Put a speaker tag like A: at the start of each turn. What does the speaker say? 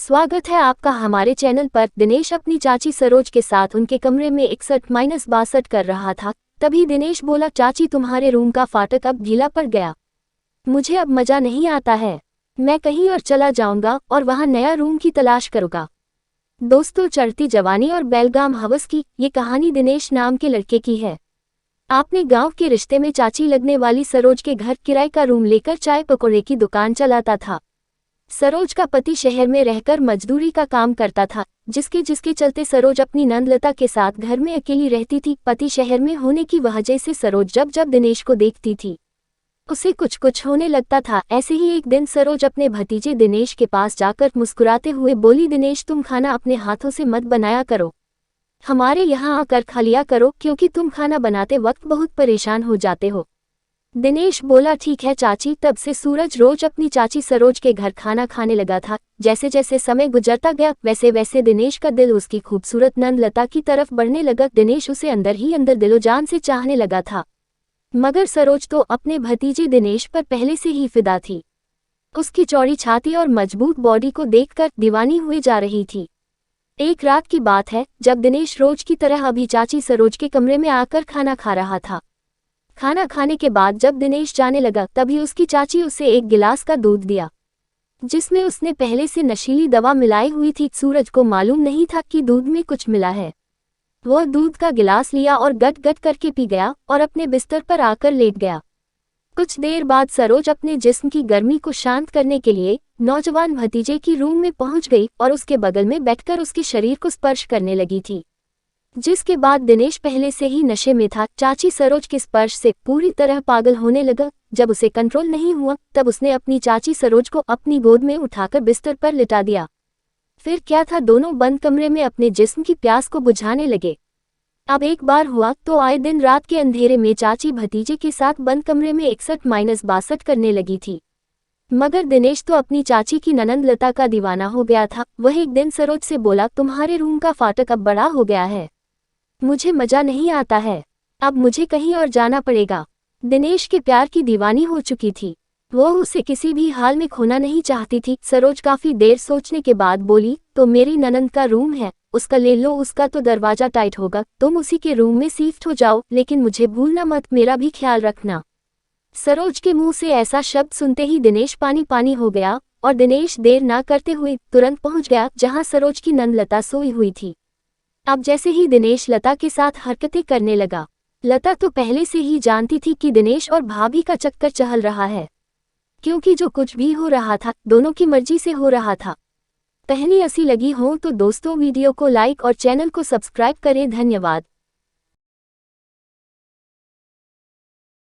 A: स्वागत है आपका हमारे चैनल पर। दिनेश अपनी चाची सरोज के साथ उनके कमरे में 61-62 कर रहा था। तभी दिनेश बोला, चाची तुम्हारे रूम का फाटक अब ढीला पड़ गया, मुझे अब मजा नहीं आता है, मैं कहीं और चला जाऊंगा और वहां नया रूम की तलाश करूंगा। दोस्तों, चढ़ती जवानी और बेलगाम हवस की ये कहानी दिनेश नाम के लड़के की है। आपने गांव के रिश्ते में चाची लगने वाली सरोज के घर किराए का रूम लेकर चाय पकौड़े की दुकान चलाता था। सरोज का पति शहर में रहकर मजदूरी का काम करता था, जिसके चलते सरोज अपनी नंदलता के साथ घर में अकेली रहती थी। पति शहर में होने की वजह से सरोज जब जब दिनेश को देखती थी उसे कुछ कुछ होने लगता था। ऐसे ही एक दिन सरोज अपने भतीजे दिनेश के पास जाकर मुस्कुराते हुए बोली, दिनेश तुम खाना अपने हाथों से मत बनाया करो, हमारे यहाँ आकर खा लिया करो, क्योंकि तुम खाना बनाते वक्त बहुत परेशान हो जाते हो। दिनेश बोला, ठीक है चाची। तब से सूरज रोज अपनी चाची सरोज के घर खाना खाने लगा था। जैसे जैसे समय गुजरता गया वैसे वैसे दिनेश का दिल उसकी खूबसूरत नंदलता की तरफ बढ़ने लगा। दिनेश उसे अंदर ही अंदर दिलोजान से चाहने लगा था, मगर सरोज तो अपने भतीजे दिनेश पर पहले से ही फिदा थी। उसकी चौड़ी छाती और मजबूत बॉडी को देखकर दीवानी हुए जा रही थी। एक रात की बात है, जब दिनेश रोज की तरह अभी चाची सरोज के कमरे में आकर खाना खा रहा था। खाना खाने के बाद जब दिनेश जाने लगा तभी उसकी चाची उसे एक गिलास का दूध दिया, जिसमें उसने पहले से नशीली दवा मिलाई हुई थी। सूरज को मालूम नहीं था कि दूध में कुछ मिला है। वह दूध का गिलास लिया और गट गट करके पी गया और अपने बिस्तर पर आकर लेट गया। कुछ देर बाद सरोज अपने जिस्म की गर्मी को शांत करने के लिए नौजवान भतीजे की रूम में पहुंच गई और उसके बगल में बैठकर उसके शरीर को स्पर्श करने लगी थी, जिसके बाद दिनेश पहले से ही नशे में था। चाची सरोज के स्पर्श से पूरी तरह पागल होने लगा। जब उसे कंट्रोल नहीं हुआ तब उसने अपनी चाची सरोज को अपनी गोद में उठाकर बिस्तर पर लिटा दिया। फिर क्या था, दोनों बंद कमरे में अपने जिस्म की प्यास को बुझाने लगे। अब एक बार हुआ तो आए दिन रात के अंधेरे में चाची भतीजे के साथ बंद कमरे में 61-62 करने लगी थी। मगर दिनेश तो अपनी चाची की ननंदलता का दीवाना हो गया था। वह एक दिन सरोज से बोला, तुम्हारे रूम का फाटक अब बड़ा हो गया है, मुझे मजा नहीं आता है, अब मुझे कहीं और जाना पड़ेगा। दिनेश के प्यार की दीवानी हो चुकी थी, वो उसे किसी भी हाल में खोना नहीं चाहती थी। सरोज काफी देर सोचने के बाद बोली, तो मेरी ननंद का रूम है, उसका ले लो, उसका तो दरवाजा टाइट होगा, तुम उसी के रूम में शिफ्ट हो जाओ, लेकिन मुझे भूलना मत, मेरा भी ख्याल रखना। सरोज के मुंह से ऐसा शब्द सुनते ही दिनेश पानी पानी हो गया और दिनेश देर ना करते हुए तुरंत पहुंच गया जहां सरोज की नंदलता सोई हुई थी। अब जैसे ही दिनेश लता के साथ हरकतें करने लगा, लता तो पहले से ही जानती थी कि दिनेश और भाभी का चक्कर चल रहा है, क्योंकि जो कुछ भी हो रहा था दोनों की मर्जी से हो रहा था। पहली ऐसी लगी हो तो दोस्तों वीडियो को लाइक और चैनल को सब्सक्राइब करें। धन्यवाद।